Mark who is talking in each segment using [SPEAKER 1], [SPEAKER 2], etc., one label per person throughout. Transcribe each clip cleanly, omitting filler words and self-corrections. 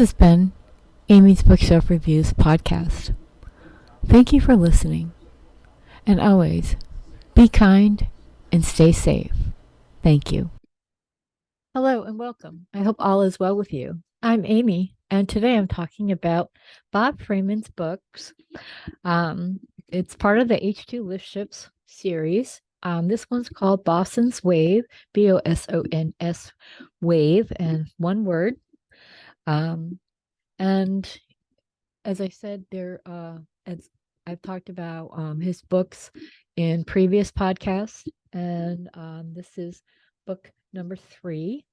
[SPEAKER 1] has been Amy's Bookshelf Reviews podcast. Thank you for listening. And always, be kind and stay safe. Thank you. Hello and welcome. I hope all is well with you. I'm Amy, and today I'm talking about Bob Freeman's books. It's part of the H2LiftShips series. This one's called BosonsWave, BOSONS Wave, and one word. And as I said, as I've talked about his books in previous podcasts, and this is book number 3,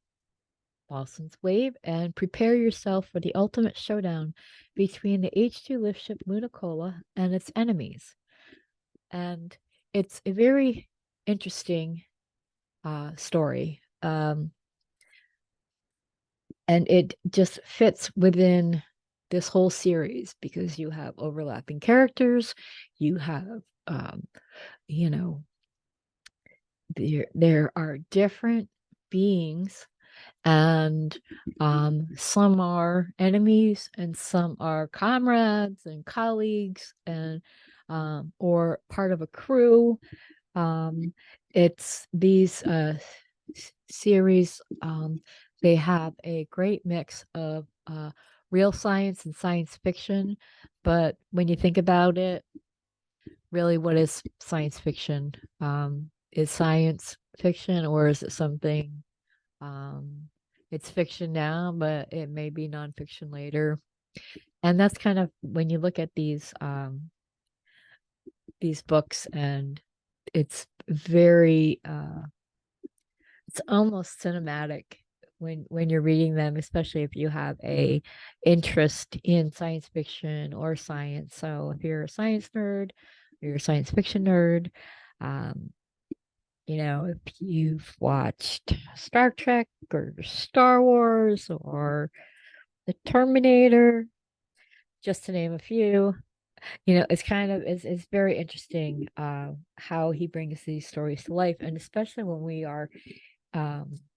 [SPEAKER 1] BosonsWave, and prepare yourself for the ultimate showdown between the H2 lift ship Municola and its enemies. And it's a very interesting story. And it just fits within this whole series because you have overlapping characters, you have there are different beings, and some are enemies and some are comrades and colleagues, and or part of a crew. It's these series, they have a great mix of real science and science fiction. But when you think about it, really, what is science fiction? Is science fiction, or is it something? It's fiction now, but it may be nonfiction later. And that's kind of when you look at these books, and it's very it's almost cinematic when you're reading them, especially if you have a interest in science fiction or science. So if you're a science nerd, or you're a science fiction nerd, if you've watched Star Trek or Star Wars or The Terminator, just to name a few, it's very interesting how he brings these stories to life. And especially when we are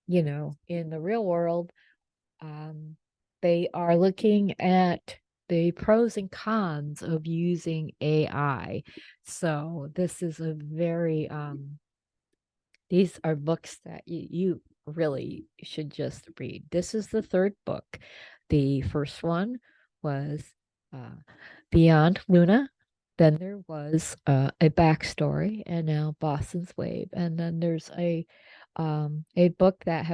[SPEAKER 1] in the real world, they are looking at the pros and cons of using AI. So this is a very these are books that you really should just read. This is the third book. The first one was Beyond Luna. Then there was a backstory, and now BosonsWave. And then there's a book that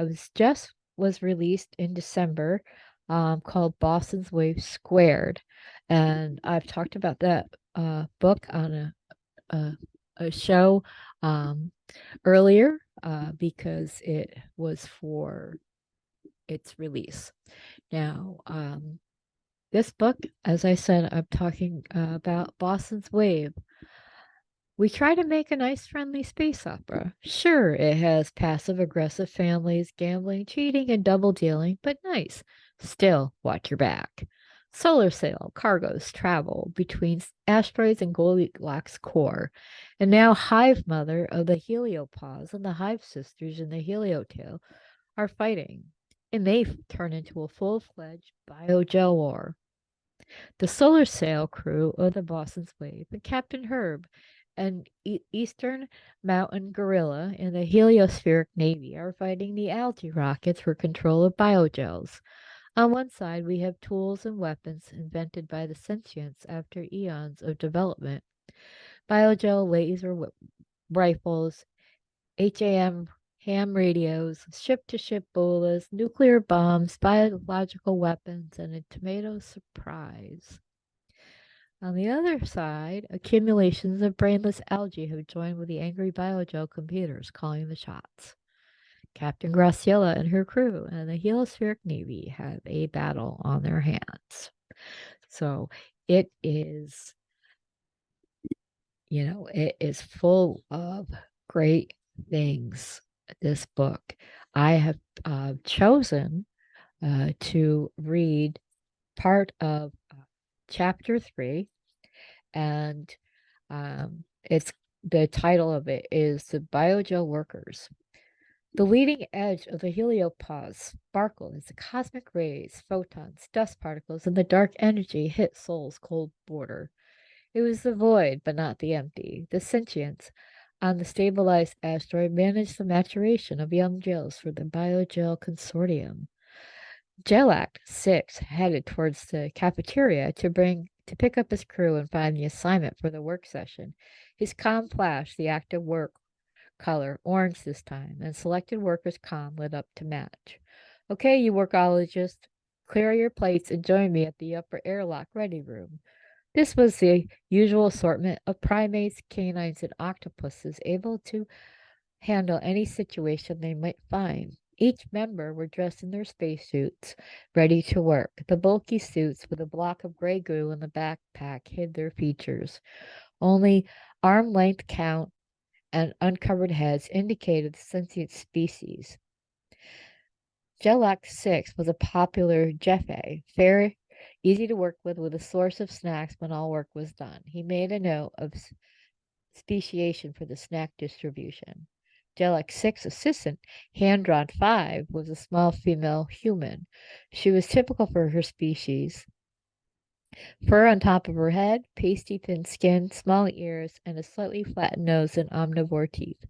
[SPEAKER 1] was released in December, called BosonsWave Squared. And I've talked about that book on a show earlier, because it was for its release. Now, this book, as I said, I'm talking about BosonsWave. We try to make a nice, friendly space opera. Sure, it has passive-aggressive families, gambling, cheating, and double-dealing, but nice. Still, watch your back. Solar sail cargoes travel between asteroids and Goldilocks core. And now Hive Mother of the Heliopause and the Hive Sisters in the Heliotail are fighting. And they turn into a full-fledged biogel war. The Solar Sail crew of the BosonsWave and Captain Herb and Eastern Mountain Gorilla in the Heliospheric Navy are fighting the algae rockets for control of biogels. On one side, we have tools and weapons invented by the sentients after eons of development. Biogel laser rifles, HAM ham radios, ship-to-ship bolas, nuclear bombs, biological weapons, and a tomato surprise. On the other side, accumulations of brainless algae have joined with the angry biogel computers calling the shots. Captain Graciela and her crew and the Heliospheric Navy have a battle on their hands. So it is, it is full of great things, this book. I have chosen to read part of chapter 3, and it's the title of it is The Biogel Workers. The leading edge of the heliopause sparkled as the cosmic rays, photons, dust particles, and the dark energy hit Sol's cold border. It was the void, but not the empty. The sentience on the stabilized asteroid managed the maturation of young gels for the Biogel Consortium. Gelact 6 headed towards the cafeteria to pick up his crew and find the assignment for the work session. His comm flashed the active work color, orange this time, and selected workers' comm lit up to match. Okay, you workologists, clear your plates and join me at the upper airlock ready room. This was the usual assortment of primates, canines, and octopuses able to handle any situation they might find. Each member were dressed in their spacesuits, ready to work. The bulky suits with a block of gray goo in the backpack hid their features. Only arm length count and uncovered heads indicated the sentient species. Gelac 6 was a popular Jefe, fair, easy to work with a source of snacks when all work was done. He made a note of speciation for the snack distribution. Gelac 6 assistant, hand-drawn 5, was a small female human. She was typical for her species. Fur on top of her head, pasty thin skin, small ears, and a slightly flattened nose and omnivore teeth.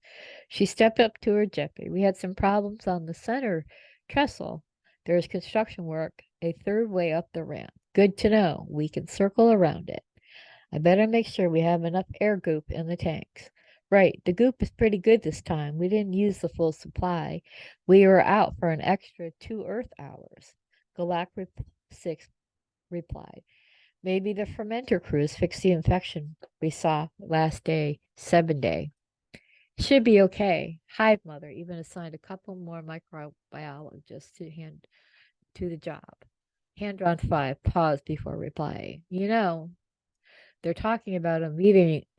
[SPEAKER 1] She stepped up to her Jeppy. We had some problems on the center trestle. There is construction work a third way up the ramp. Good to know. We can circle around it. I better make sure we have enough air goop in the tanks. Right, the goop is pretty good this time. We didn't use the full supply. We were out for an extra 2 Earth hours. Galak 6 replied. Maybe the fermenter crews fixed the infection we saw last day, 7-day. Should be okay. Hive Mother even assigned a couple more microbiologists to the job. Hand-drawn 5 paused before replying. You know, they're talking about a metering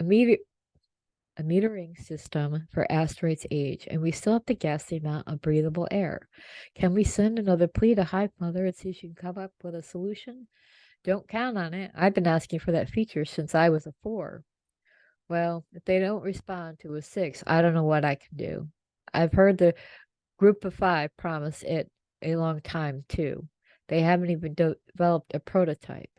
[SPEAKER 1] system for asteroids' age, and we still have to guess the amount of breathable air. Can we send another plea to Hive Mother and see if she can come up with a solution? Don't count on it. I've been asking for that feature since I was a 4. Well, if they don't respond to a 6, I don't know what I can do. I've heard the group of 5 promise it a long time, too. They haven't even developed a prototype.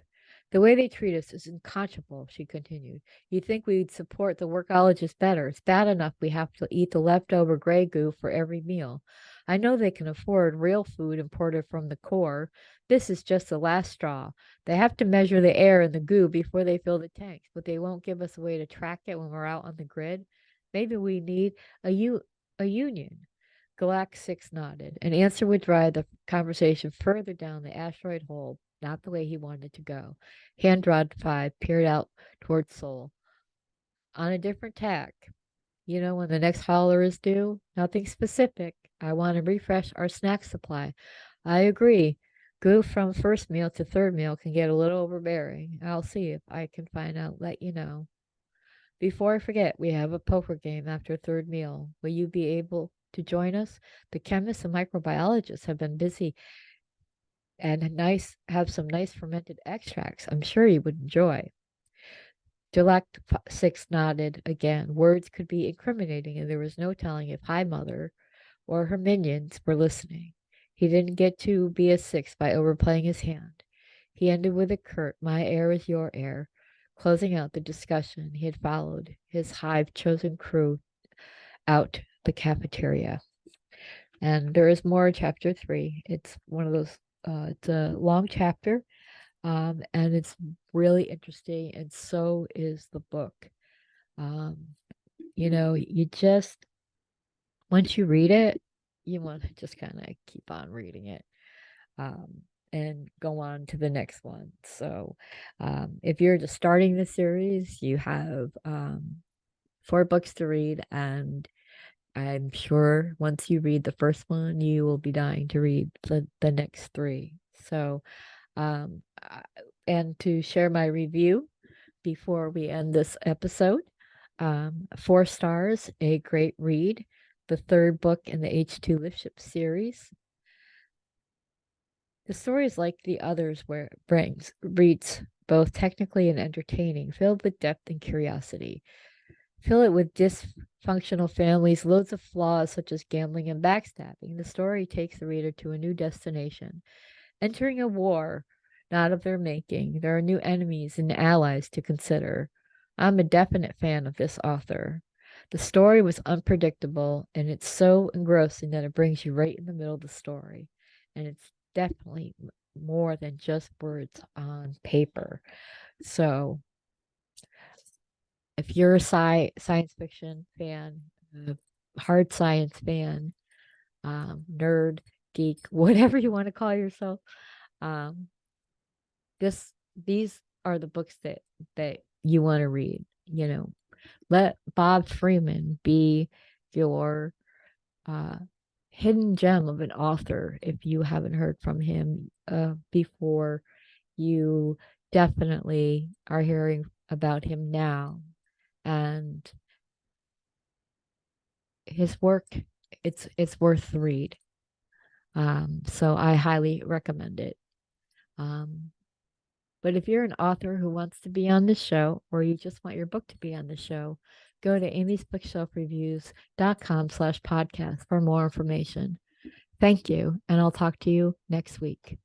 [SPEAKER 1] The way they treat us is unconscionable, she continued. You'd think we'd support the workologists better. It's bad enough we have to eat the leftover gray goo for every meal. I know they can afford real food imported from the core. This is just the last straw. They have to measure the air in the goo before they fill the tanks, but they won't give us a way to track it when we're out on the grid. Maybe we need a union. Galak 6 nodded. An answer would drive the conversation further down the asteroid hole, not the way he wanted to go. Hand-drawn 5 peered out toward Sol. On a different tack. You know when the next hauler is due? Nothing specific. I want to refresh our snack supply. I agree. Go from first meal to third meal can get a little overbearing. I'll see if I can find out, let you know. Before I forget, we have a poker game after third meal. Will you be able to join us? The chemists and microbiologists have been busy and have some nice fermented extracts I'm sure you would enjoy. Gelact 6 nodded again. Words could be incriminating, and there was no telling if High Mother or her minions were listening. He didn't get to be a 6 by overplaying his hand. He ended with a curt, my air is your air, closing out the discussion he had followed his hive-chosen crew out the cafeteria. And there is more chapter 3. It's one of those, it's a long chapter, and it's really interesting, and so is the book. You just, once you read it, you want to just kind of keep on reading it. And go on to the next one. So, if you're just starting the series, you have 4 books to read, and I'm sure once you read the first one, you will be dying to read the next 3. So, and to share my review before we end this episode, 4 stars, a great read, the 3rd book in the H2LiftShips series. The story is like the others where it reads both technically and entertaining, filled with depth and curiosity. Fill it with dysfunctional families, loads of flaws such as gambling and backstabbing. The story takes the reader to a new destination, entering a war not of their making. There are new enemies and allies to consider. I'm a definite fan of this author. The story was unpredictable, and it's so engrossing that it brings you right in the middle of the story. And it's definitely more than just words on paper. So, if you're a science fiction fan, a hard science fan, nerd, geek, whatever you want to call yourself, um, these are the books that you want to read. Let Bob Freeman be your uh, hidden gem of an author. If you haven't heard from him before, you definitely are hearing about him now. And his work, it's worth the read. So I highly recommend it. Um, but if you're an author who wants to be on the show, or you just want your book to be on the show, go to amysbookshelfreviews.com/podcast for more information. Thank you, and I'll talk to you next week.